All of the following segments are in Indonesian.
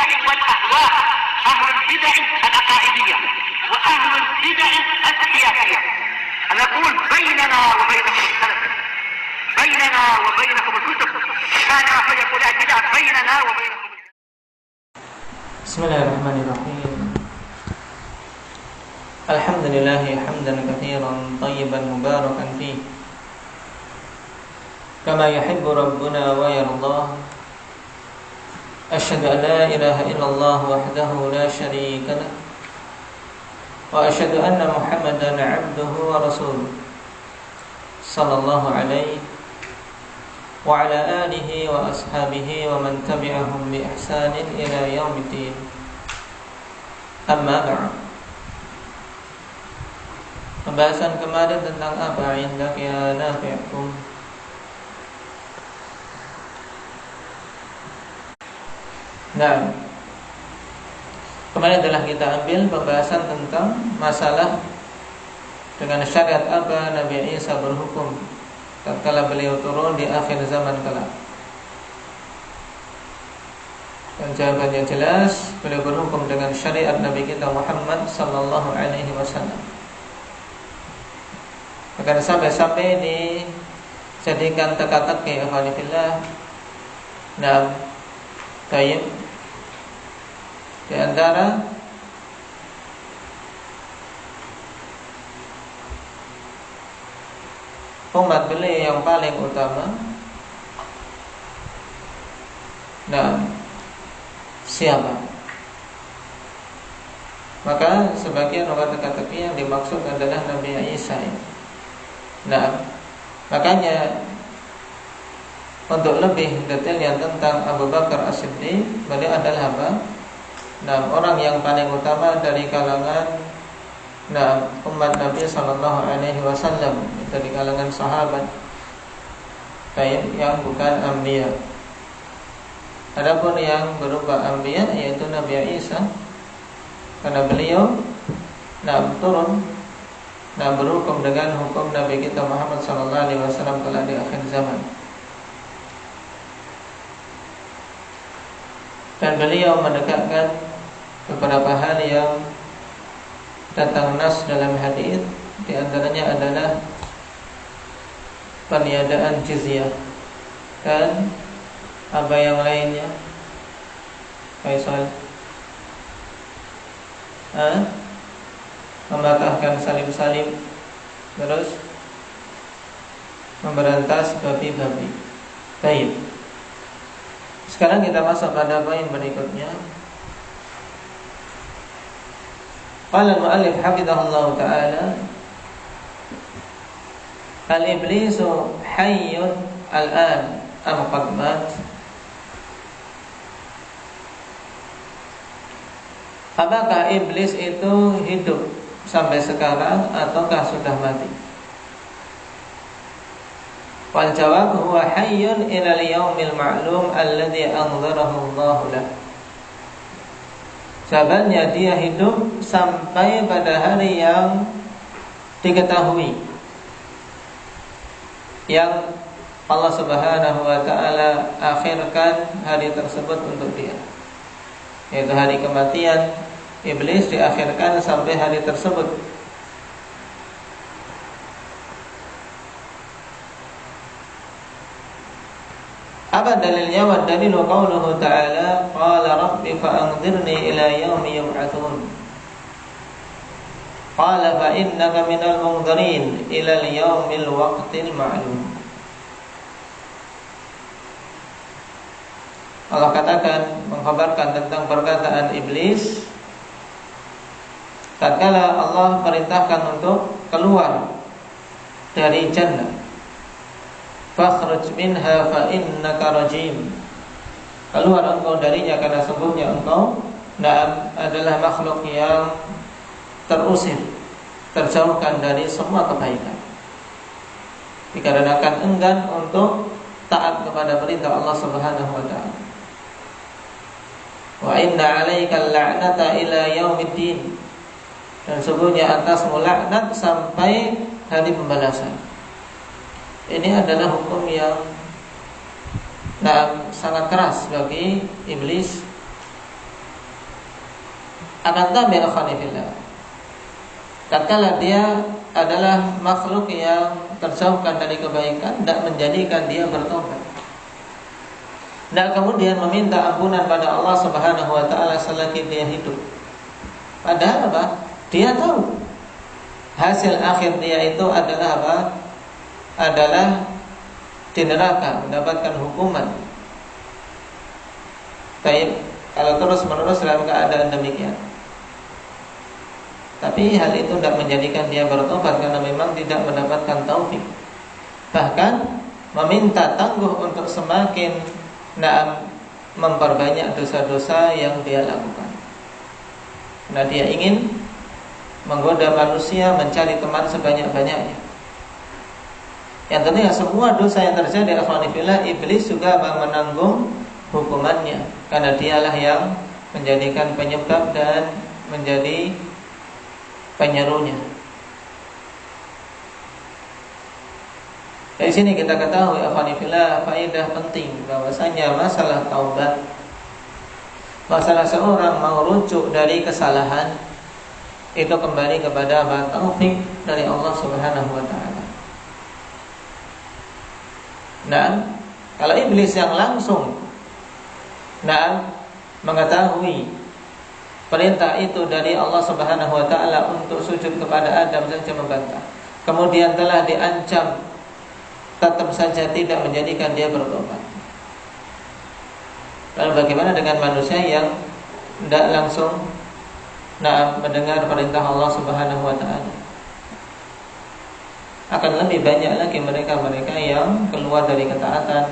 البدع والأهواء، أهل البدع العقائدية وأهل البدع السياسية. نقول بيننا وبينكم السلف، بيننا وبينكم الكتب، كان فيقول البدع بيننا وبينكم. بسم الله الرحمن الرحيم. الحمد لله حمدا كثيرا طيبا مباركا فيه كما يحب ربنا ويرضاه. أشهد أن لا إله إلا الله وحده لا شريك له، وأشهد أن محمدا عبده ورسوله صلى الله عليه وعلى آله وأصحابه ومن تبعهم بإحسان إلى يوم الدين. أما بعد. Pembahasan kemarin tentang apa indak ya nafi'kum. Nah, kemarin telah kita ambil pembahasan tentang masalah dengan syariat apa Nabi Isa berhukum tatkala beliau turun di akhir zaman kelak. Dan jawabannya jelas, beliau berhukum dengan syariat Nabi kita Muhammad sallallahu alaihi wasallam. Akan sampai-sampai dijadikan teka-teki alhamdulillah. Nah, baik. Di antara umat beliau yang paling utama, nah, siapa? Maka sebagian orang teka-teki yang dimaksud adalah Nabi Isa. Nah, makanya untuk lebih detailnya tentang Abu Bakar As-Siddiq, beliau adalah apa? Nah, orang yang paling utama dari kalangan umat Nabi sallallahu alaihi wasallam, dari kalangan sahabat baik yang bukan anbiya. Adapun yang berupa anbiya yaitu Nabi Isa, karena beliau turun berhukum dengan hukum Nabi kita Muhammad sallallahu alaihi wasallam kelak di akhir zaman. Dan beliau menegakkan beberapa hal yang datang nas dalam hadis, di antaranya adalah peniadaan jizyah dan apa yang lainnya. Faisal, mematahkan salib-salib, terus memberantas babi-babi. Baik. Sekarang kita masuk pada poin berikutnya. Qala al-mu'allif hafizahullah ta'ala, al-iblisu hayyun al-an am qad mat? Apakah iblis itu hidup sampai sekarang ataukah sudah mati? Wal jawab huwa hayyun ila al-yaumil ma'lum alladhi anzarahu Allah lah. Jawabannya, dia hidup sampai pada hari yang diketahui, yang Allah Subhanahu wa ta'ala akhirkan hari tersebut untuk dia, yaitu hari kematian iblis diakhirkan sampai hari tersebut. Apa dalilnya? Wa dalilu qauluhu ta'ala, qala rabbi fa'anzirni ila yaumi yub'atsun. Qala fa innaka minal munzirin ila al-yaumil waqtil ma'lum. Allah katakan, mengkhabarkan tentang perkataan iblis tatkala Allah perintahkan untuk keluar dari jannah. Fakhruj minha fa innaka rajim. Keluar engkau darinya karena sungguhnya engkau adalah makhluk yang terusir, terjauhkan dari semua kebaikan, dikarenakan enggan untuk taat kepada perintah Allah Subhanahu wa ta'ala. Wa inna 'alaikal la'nata ila yaumiddin. Dan sungguhnya atasmu laknat sampai hari pembalasan. Ini adalah hukum yang sangat keras bagi iblis Akan tapi alhamdulillah, tatkala dia adalah makhluk yang terjauhkan dari kebaikan, tidak menjadikan dia bertobat. Dan kemudian meminta ampunan pada Allah Subhanahu wa taala selagi dia hidup. Padahal apa? Dia tahu hasil akhir dia itu adalah apa? Adalah di neraka, mendapatkan hukuman. Baik, kalau terus-menerus dalam keadaan demikian. Tapi hal itu tidak menjadikan dia bertobat karena memang tidak mendapatkan taufik. Bahkan meminta tangguh untuk semakin memperbanyak dosa-dosa yang dia lakukan. Nah, dia ingin menggoda manusia mencari teman sebanyak-banyaknya. Yang tentunya semua dosa yang terjadi alhamdulillah, iblis juga menanggung hukumannya, karena dialah yang menjadikan penyebab dan menjadi penyerunya. Dari sini kita ketahui alhamdulillah faedah penting bahwasanya masalah taubat, masalah seorang mau rujuk dari kesalahan, itu kembali kepada taufik dari Allah Subhanahu wa taala. Nah, kalau iblis yang langsung mengetahui perintah itu dari Allah Subhanahu wa taala untuk sujud kepada Adam saja membantah, kemudian telah diancam, tetap saja tidak menjadikan dia bertobat. Lalu bagaimana dengan manusia yang tidak langsung mendengar perintah Allah Subhanahu wa taala? Akan lebih banyak lagi mereka-mereka yang keluar dari ketaatan,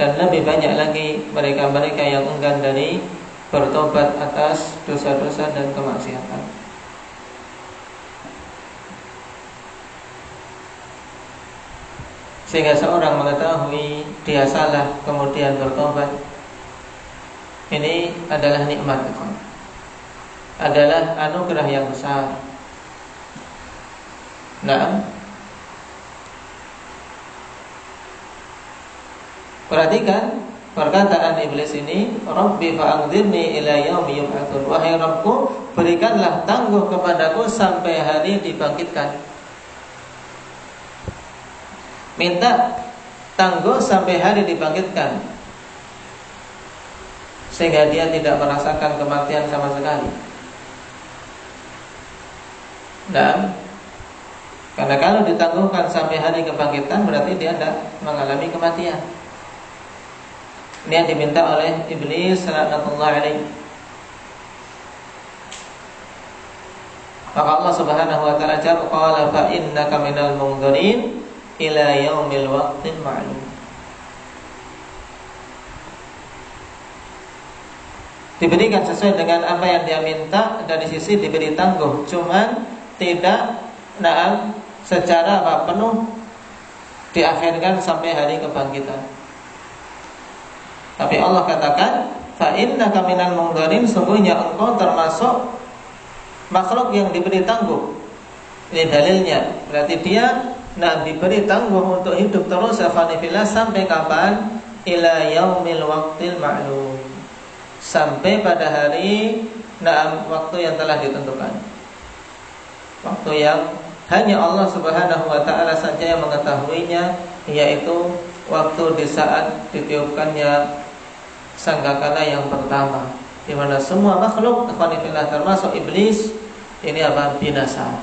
dan lebih banyak lagi mereka-mereka yang enggan dari bertobat atas dosa-dosa dan kemaksiatan. Sehingga seorang mengetahui dia salah kemudian bertobat, ini adalah nikmat, adalah anugerah yang besar. Nah, perhatikan perkataan iblis ini, Rabbi fa'anzirni ila yaumi yub'atsun. Wahai Rabbku, berikanlah tangguh kepadaku sampai hari dibangkitkan. Minta tangguh sampai hari dibangkitkan, sehingga dia tidak merasakan kematian sama sekali. Dan karena kalau ditangguhkan sampai hari kebangkitan, berarti dia tidak mengalami kematian. Ini yang diminta oleh iblis laknatullah alaihi. Maka Allah Subhanahu wa taala jawab, qala fa innaka minal mundzirin ila yaumil waqtil ma'lum. Diberikan sesuai dengan apa yang dia minta, dari sisi diberi tangguh, cuman tidak secara penuh diakhirkan sampai hari kebangkitan. Tapi Allah katakan, fa innaka minal mundzirin, sungguhnya engkau termasuk makhluk yang diberi tangguh. Ini dalilnya, berarti dia diberi tangguh untuk hidup terus sampai kapan? Ila yaumil waqtil ma'lum, sampai pada hari waktu yang telah ditentukan, waktu yang hanya Allah Subhanahu wa taala saja yang mengetahuinya, yaitu waktu di saat ditiupkannya sangkakala yang pertama, di mana semua makhluk termasuk iblis ini binasa,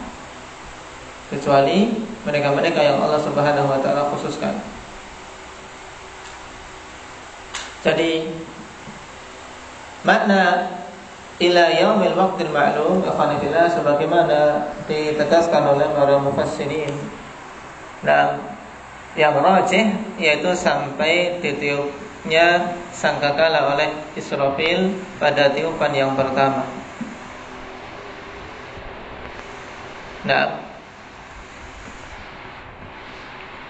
kecuali mereka-mereka yang Allah Subhanahu wa taala khususkan. Jadi makna ila yaumil waqtil ma'lum sebagaimana ditegaskan oleh para mufassirin, yang rajih yaitu sampai ditiupnya sangkakala oleh Israfil pada tiupan yang pertama.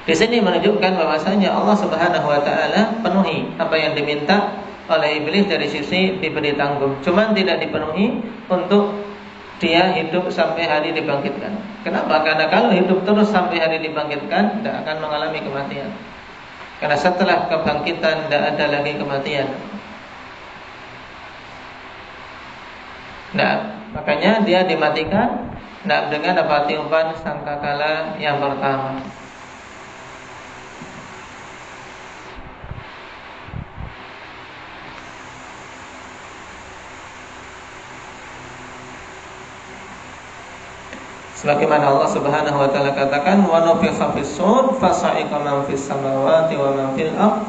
Di sini menunjukkan bahwasanya Allah Subhanahu wa taala penuhi apa yang diminta oleh iblis dari sisi diberi tangguh, cuman tidak dipenuhi untuk dia hidup sampai hari dibangkitkan. Kenapa? Karena kalau hidup terus sampai hari dibangkitkan, tidak akan mengalami kematian. Karena setelah kebangkitan tidak ada lagi kematian. Nah, makanya dia dimatikan dengan apa tiupan sangkakala yang pertama. Sebagaimana Allah Subhanahu wa taala katakan, wa nufikha fis-sur fasa'iqa man fis samawati wa man fil ardh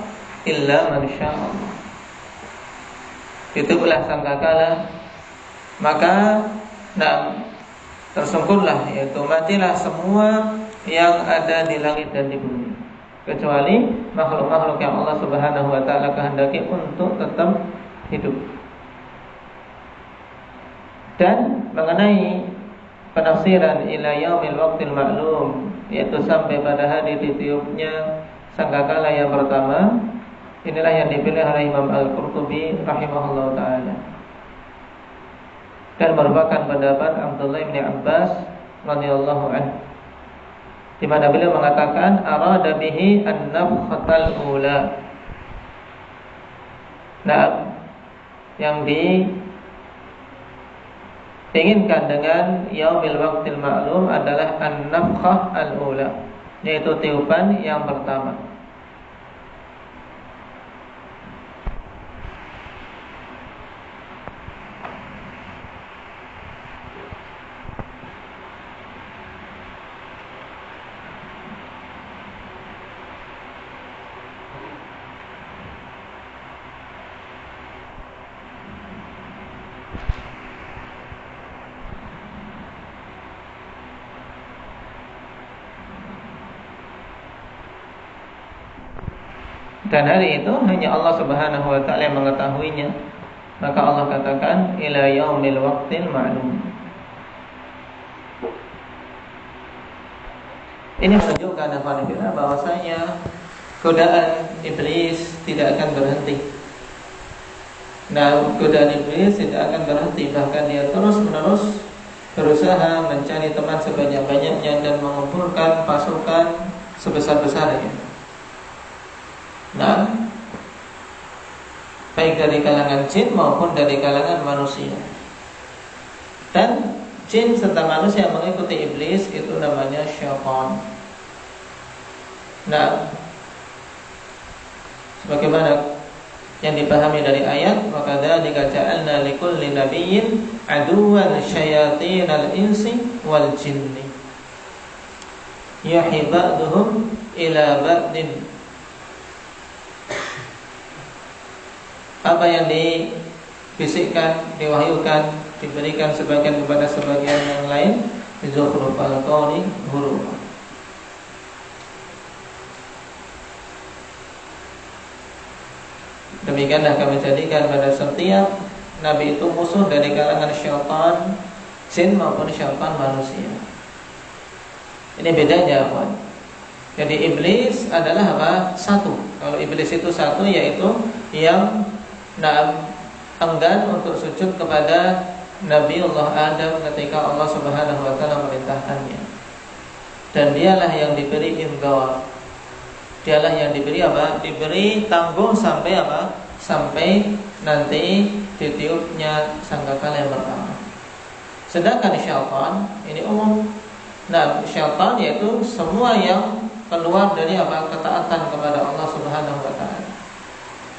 illa man syaa'a. Itulah sangkakala, maka tersungkurlah, yaitu matilah semua yang ada di langit dan di bumi, kecuali makhluk-makhluk yang Allah Subhanahu wa taala kehendaki untuk tetap hidup. Dan mengenai penafsiran ila yaumil waqtil ma'lum, yaitu sampai pada hari ditiupnya sangkakala yang pertama, inilah yang dipilih oleh Imam Al-Qurtubi rahimahullah ta'ala, dan merupakan pendapat Abdullah bin Abbas radhiyallahu anhu, di mana beliau mengatakan arada bihi an-nafkhatal ula. Nah, yang diinginkan dengan yaumil waqtil ma'lum adalah an-nafkhah al-ula, yaitu tiupan yang pertama. Dan hari itu hanya Allah Subhanahu wa taala yang mengetahuinya. Maka Allah katakan ila yaumil waqtil ma'lum. Ini menunjukkan bahwasanya godaan iblis tidak akan berhenti. Nah, godaan iblis tidak akan berhenti, bahkan dia terus-menerus berusaha mencari teman sebanyak-banyaknya dan mengumpulkan pasukan sebesar-besarnya. Nah, baik dari kalangan jin maupun dari kalangan manusia. Dan jin serta manusia yang mengikuti iblis itu namanya syaitan. Nah, sebagaimana yang dipahami dari ayat, wa kadzalika ja'alna likulli nabiyyin aduwwan syayatinal insi wal jinni yuhi ba'duhum ila ba'din. Apa yang dibisikkan, diwahyukan, diberikan sebagian kepada sebagian yang lain, zukhrufal qawli ghurura. Demikianlah kami jadikan pada setiap nabi itu musuh dari kalangan syaitan jin maupun syaitan manusia. Ini bedanya, kawan. Jadi iblis adalah apa? Satu. Kalau iblis itu satu, yaitu yang enggan untuk sujud kepada Nabi Allah Adam ketika Allah Subhanahu wa taala memerintahkannya. Dan dialah yang diberi indhar. Dialah yang diberi apa? Diberi tanggung sampai apa? Sampai nanti ditiupnya sangkakala yang pertama. Sedangkan syaitan ini umum. Nah, syaitan yaitu semua yang keluar dari apa? Ketaatan kepada Allah Subhanahu wa taala.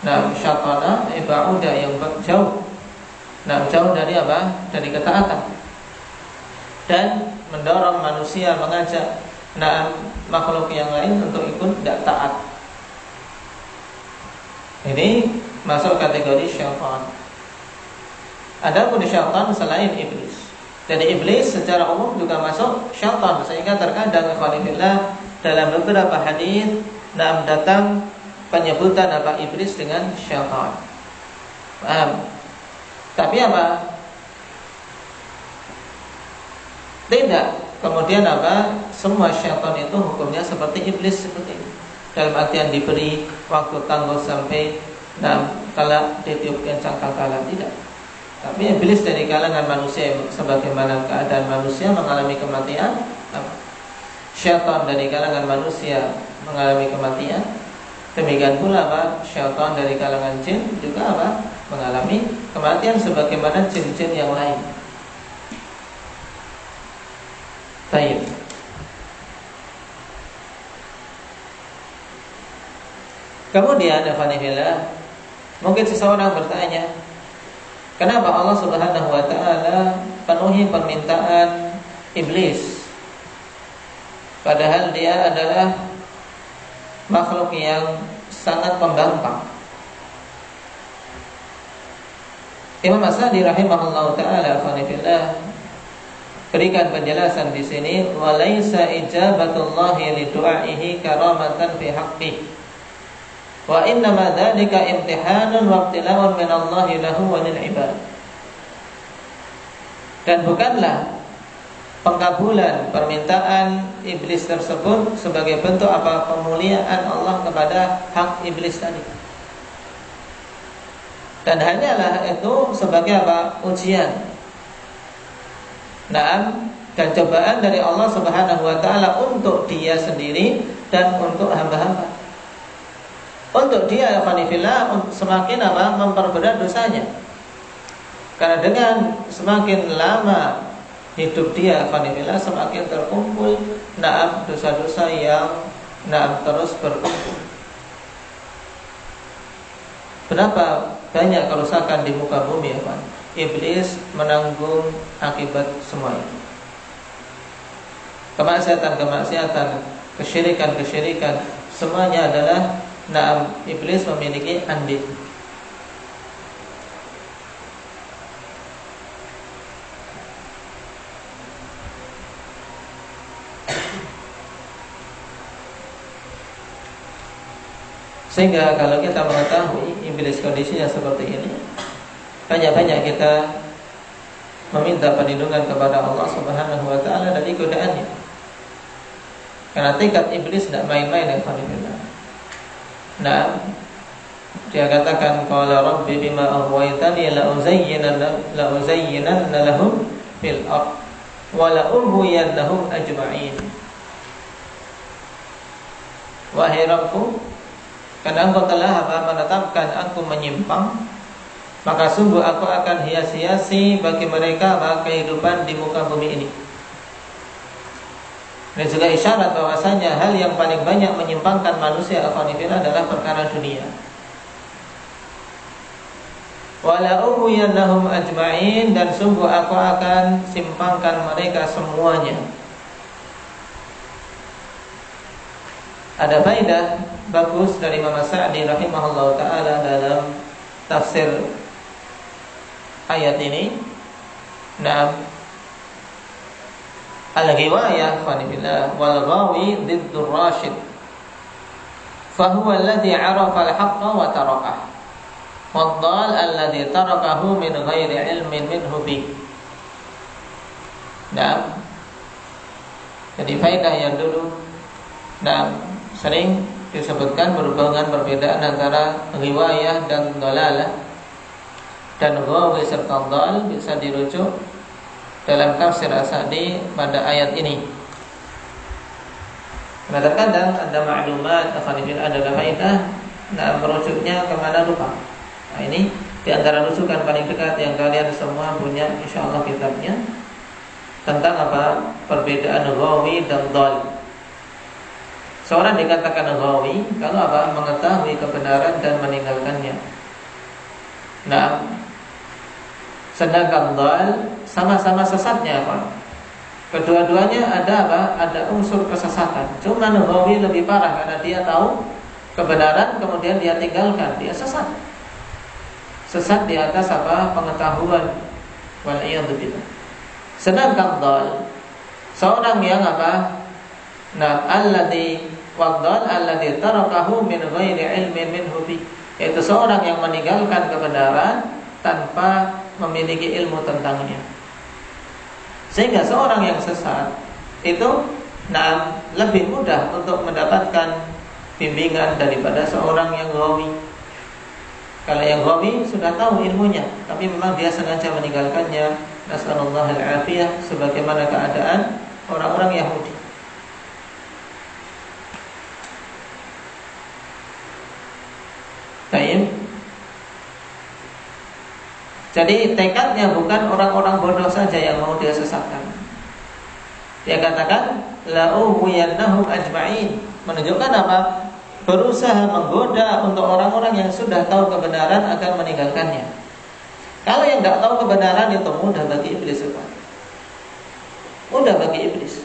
Nah, syaitana ibauda yang jauh. Nah, jauh dari apa? Dari ketaatan. Dan mendorong manusia, mengajak makhluk yang lain untuk ikut tidak taat. Ini masuk kategori syaitan. Adapun syaitan selain iblis. Jadi iblis secara umum juga masuk syaitan, sehingga terkadang ikhwanillah dalam beberapa hadis datang penyebutan apa iblis dengan syaitan. Paham? Tapi apa? Tidak. Kemudian apa? Semua syaitan itu hukumnya seperti iblis seperti ini. Dalam artian diberi waktu tangguh sampai kala ditiupkan sangkakala, tidak. Tapi iblis dari kalangan manusia, sebagaimana keadaan manusia mengalami kematian, syaitan dari kalangan manusia mengalami kematian. Demikian pula apa? Syaitan dari kalangan jin juga apa? mengalami kematian sebagaimana jin-jin yang lain. Baik. Kemudian Alhamdulillah, mungkin seseorang bertanya, kenapa Allah Subhanahu wa taala penuhi permintaan iblis? Padahal dia adalah makhluk yang sangat pembangkang. Imam As-Sa'di rahimahullahu taala alhamdulillah berikan penjelasan di sini, walaisa ijabatullahi li du'aihi karamatan fi haqqihi. Wa innama dzalika imtihanun wa ibtila'un min Allah lahu wa lil ibad. Dan bukanlah pengkabulan permintaan iblis tersebut sebagai bentuk apa pemuliaan Allah kepada hak iblis tadi. Dan hanyalah itu sebagai apa? Ujian. Naam, dan cobaan dari Allah Subhanahu wa taala untuk dia sendiri dan untuk hamba-hamba. Untuk dia fanifillah semakin apa? Memperberat dosanya. Karena dengan semakin lama hidup dia fanifillah semakin terkumpul naam dosa-dosa yang naam terus berkumpul. Berapa banyak kerusakan di muka bumi ya Pak? Iblis menanggung akibat semua itu. Kemaksiatan, kesyirikan, semuanya adalah naam iblis memiliki andil. Sehingga kalau kita mengetahui iblis kondisinya seperti ini, banyak-banyak kita meminta perlindungan kepada Allah Subhanahu wa taala dari godaannya. Karena tingkat iblis tidak main-main ya Alhamdulillah. Nah, dia katakan qala rabbi bima aghwaytani la uzayyinanna lahum fil ardh wa la ughwiyannahum ajma'in. Wahai Rabbku, karena engkau telah menetapkan aku menyimpang, maka sungguh aku akan hias-hiasi bagi mereka kehidupan di muka bumi ini. Ini juga isyarat bahwasanya hal yang paling banyak menyimpangkan manusia akhwanifillah adalah perkara dunia. Wala ughwiyannahum ajma'in, dan sungguh aku akan simpangkan mereka semuanya. Ada faedah bagus dari Imam As-Sa'di rahimahullah ta'ala dalam tafsir ayat ini. Nah, al-ghiwayah fanifillah wal ghawi diddur rasyid, fahuwa alladhi arafa al-haqqa wa tarakah, wad dhal alladhi tarakahu min ghairi ilmin minhu bi. Nah, jadi faedah yang dulu sering disebutkan berhubungan perbedaan antara riwayah dan dalalah, dan ghawi serta dhal bisa dirujuk dalam tafsir As-Sa'di pada ayat ini. Karena terkadang ada maklumat adalah faedah, merujuknya kemana lupa. Nah ini di antara rujukan paling dekat yang kalian semua punya insyaallah kitabnya, tentang apa perbedaan ghawi dan dhal. Seorang dikatakan ghawi kalau apa? Mengetahui kebenaran dan meninggalkannya. Nah, sedangkan dhal sama-sama sesatnya apa? Kedua-duanya ada apa? Ada unsur kesesatan. Cuma ghawi lebih parah karena dia tahu kebenaran kemudian dia tinggalkan, dia sesat. Sesat di atas apa? Pengetahuan. Wal iyad billah. Sedangkan dhal, seorang yang apa? Nah, alladzi wadhal alladzi tarakahu min ghairi ilmin minhu bi, yaitu seorang yang meninggalkan kebenaran tanpa memiliki ilmu tentangnya. Sehingga seorang yang sesat itu lebih mudah untuk mendapatkan bimbingan daripada seorang yang ghawi. Kalau yang ghawi sudah tahu ilmunya, tapi memang dia sengaja meninggalkannya. Nasallallahu al-afiyah, sebagaimana keadaan orang-orang Yahudi. Baik. Jadi tekadnya bukan orang-orang bodoh saja yang mau dia sesatkan. Dia katakan la'uwiyannahum ajma'in, menunjukkan apa? Berusaha menggoda untuk orang-orang yang sudah tahu kebenaran akan meninggalkannya. Kalau yang tidak tahu kebenaran itu mudah bagi iblis, mudah bagi iblis.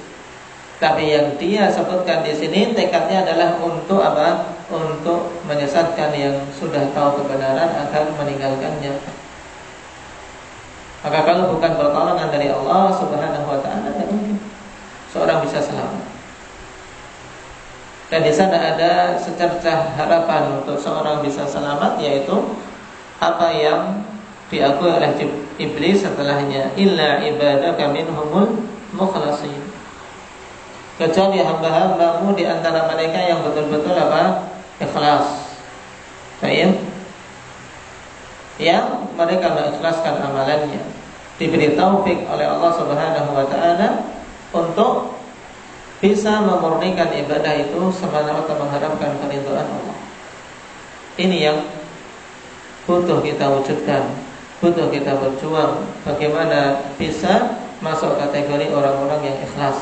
Tapi yang dia sebutkan di sini tekadnya adalah untuk apa? Untuk menyesatkan yang sudah tahu kebenaran akan meninggalkannya. Maka kalau bukan pertolongan dari Allah Subhanahu wa taala, tidak mungkin seorang bisa selamat. Dan di sana ada secercah harapan untuk seorang bisa selamat, yaitu apa yang diakui oleh iblis setelahnya, illa ibadaka minhumul mukhlasin, kecuali hamba-hambamu di antara mereka yang betul-betul apa? Ikhlas. Baik. Yang mereka mengikhlaskan amalannya, diberi taufik oleh Allah Subhanahu wa taala untuk bisa memurnikan ibadah itu semata-mata mengharapkan keridhaan Allah. Ini yang butuh kita wujudkan, butuh kita berjuang bagaimana bisa masuk kategori orang-orang yang ikhlas.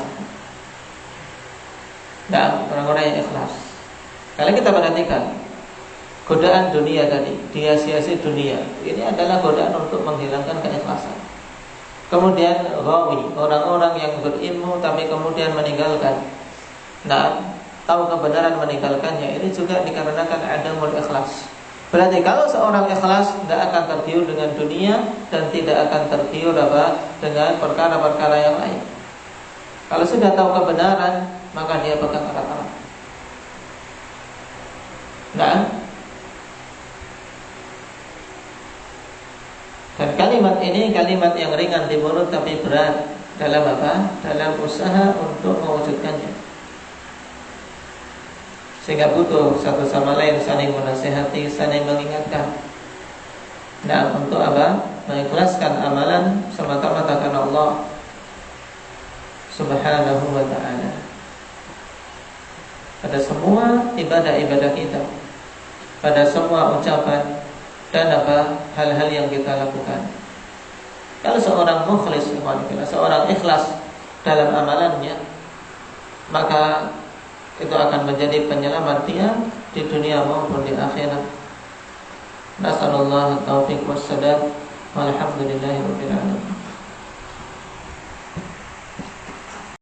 Nah, orang-orang yang ikhlas. Kalau kita perhatikan godaan dunia tadi, hiasi-hiasi dunia, ini adalah godaan untuk menghilangkan keikhlasan. Kemudian ghawi, orang-orang yang berilmu tapi kemudian meninggalkan. Nah, tahu kebenaran meninggalkannya, ini juga dikarenakan adamul ikhlas. Berarti kalau seorang ikhlas tidak akan tergiur dengan dunia dan tidak akan tergiur apa? Dengan perkara-perkara yang lain. Kalau sudah tahu kebenaran, maka dia pegang erat-erat. Nah, dan kalimat ini kalimat yang ringan di mulut tapi berat dalam apa? Dalam usaha untuk mewujudkannya. Sehingga butuh satu sama lain saling menasihati, saling mengingatkan. Nah, untuk apa? Mengikhlaskan amalan semata-mata karena Allah Subhanahu wa ta'ala. Pada semua ibadah-ibadah kita, pada semua ucapan dan apa hal-hal yang kita lakukan. Kalau seorang mukhlis, seorang ikhlas dalam amalannya, maka itu akan menjadi penyelamat dia di dunia maupun di akhirat. Nasallallahu taufiq wassadad. Walhamdulillahirabbil alamin.